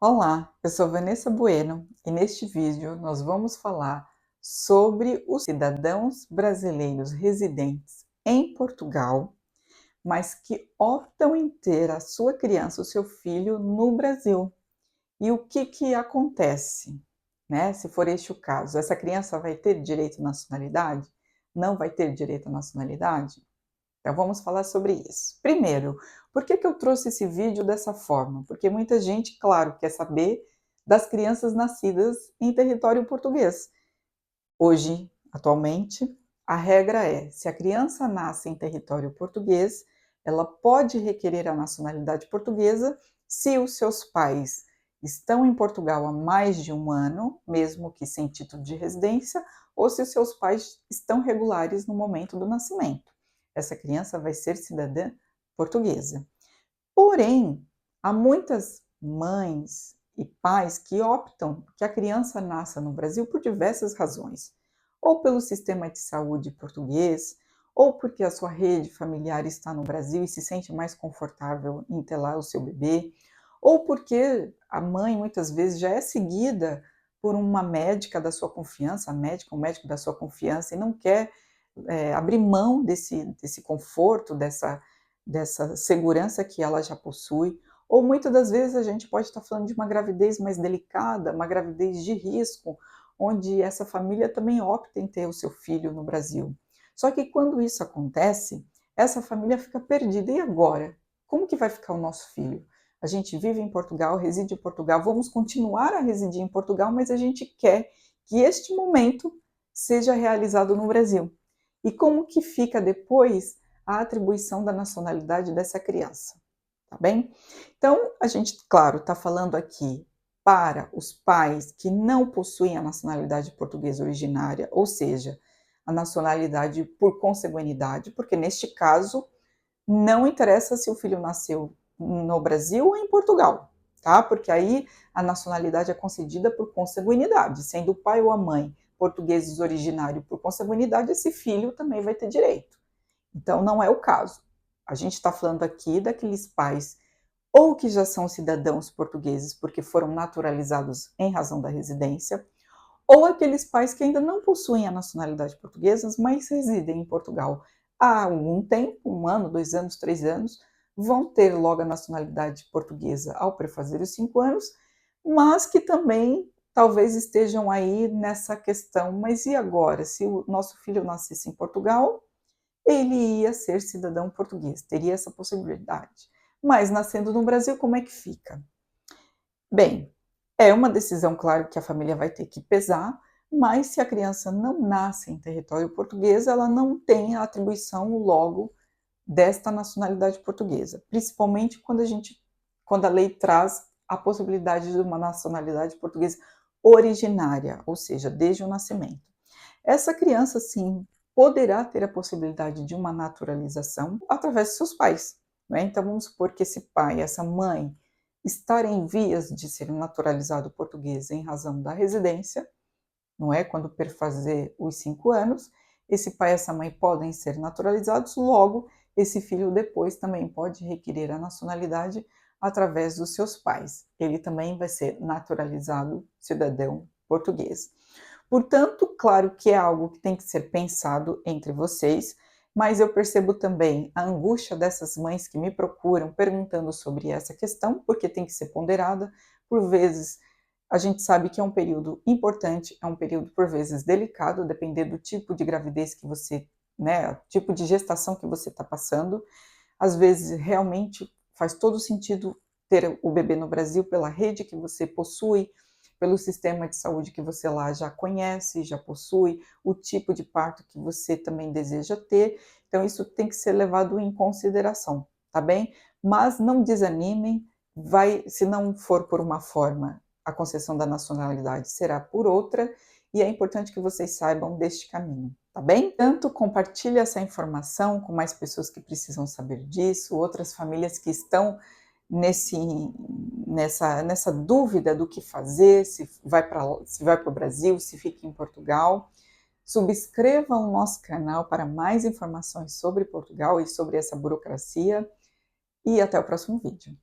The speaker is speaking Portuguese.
Olá, eu sou Vanessa Bueno e neste vídeo nós vamos falar sobre os cidadãos brasileiros residentes em Portugal, mas que optam em ter a sua criança, o seu filho, no Brasil. E o que acontece, né? Se for este o caso, essa criança vai ter direito à nacionalidade? Não vai ter direito à nacionalidade? Então vamos falar sobre isso. Primeiro, por que eu trouxe esse vídeo dessa forma? Porque muita gente, claro, quer saber das crianças nascidas em território português. Hoje, atualmente, a regra é: se a criança nasce em território português, ela pode requerer a nacionalidade portuguesa se os seus pais estão em Portugal há mais de um ano, mesmo que sem título de residência, ou se os seus pais estão regulares no momento do nascimento. Essa criança vai ser cidadã portuguesa. Porém, há muitas mães e pais que optam que a criança nasça no Brasil por diversas razões, ou pelo sistema de saúde português, ou porque a sua rede familiar está no Brasil e se sente mais confortável em ter lá o seu bebê, ou porque a mãe muitas vezes já é seguida por uma médica da sua confiança, a médica, um médico da sua confiança, e não quer abrir mão desse conforto, dessa segurança que ela já possui. Ou muitas das vezes a gente pode estar falando de uma gravidez mais delicada, uma gravidez de risco, onde essa família também opta em ter o seu filho no Brasil. Só que quando isso acontece, essa família fica perdida. E agora? Como que vai ficar o nosso filho? A gente vive em Portugal, reside em Portugal, vamos continuar a residir em Portugal, mas a gente quer que este momento seja realizado no Brasil. E como que fica depois a atribuição da nacionalidade dessa criança, tá bem? Então, a gente, claro, está falando aqui para os pais que não possuem a nacionalidade portuguesa originária, ou seja, a nacionalidade por consanguinidade, porque neste caso não interessa se o filho nasceu no Brasil ou em Portugal, tá? Porque aí a nacionalidade é concedida por consanguinidade, sendo o pai ou a mãe portugueses originários por consanguinidade, esse filho também vai ter direito. Então, não é o caso. A gente está falando aqui daqueles pais ou que já são cidadãos portugueses porque foram naturalizados em razão da residência, ou aqueles pais que ainda não possuem a nacionalidade portuguesa, mas residem em Portugal há algum tempo, 1 ano, 2 anos, 3 anos, vão ter logo a nacionalidade portuguesa ao prefazer os 5 anos, mas que também talvez estejam aí nessa questão, mas e agora? Se o nosso filho nascesse em Portugal, ele ia ser cidadão português, teria essa possibilidade. Mas nascendo no Brasil, como é que fica? Bem, é uma decisão, claro, que a família vai ter que pesar, mas se a criança não nasce em território português, ela não tem a atribuição logo desta nacionalidade portuguesa, principalmente quando a lei traz a possibilidade de uma nacionalidade portuguesa originária, ou seja, desde o nascimento. Essa criança, sim, poderá ter a possibilidade de uma naturalização através de seus pais, né? Então vamos supor que esse pai, essa mãe, estarem em vias de ser naturalizado português em razão da residência, não é? Quando perfazer os 5 anos, esse pai e essa mãe podem ser naturalizados, logo, esse filho depois também pode requerer a nacionalidade através dos seus pais. Ele também vai ser naturalizado cidadão português. Portanto, claro que é algo que tem que ser pensado entre vocês, mas eu percebo também a angústia dessas mães que me procuram perguntando sobre essa questão, porque tem que ser ponderada. Por vezes, a gente sabe que é um período importante, é um período por vezes delicado, dependendo do tipo de gravidez que você, né, tipo de gestação que você está passando. Às vezes, realmente faz todo sentido ter o bebê no Brasil pela rede que você possui, pelo sistema de saúde que você lá já conhece, já possui, o tipo de parto que você também deseja ter. Então, isso tem que ser levado em consideração, tá bem? Mas não desanimem, se não for por uma forma, a concessão da nacionalidade será por outra, e é importante que vocês saibam deste caminho, tá bem? Tanto compartilhe essa informação com mais pessoas que precisam saber disso, outras famílias que estão nessa dúvida do que fazer, se vai para o Brasil, se fica em Portugal. Subscrevam o nosso canal para mais informações sobre Portugal e sobre essa burocracia, e até o próximo vídeo.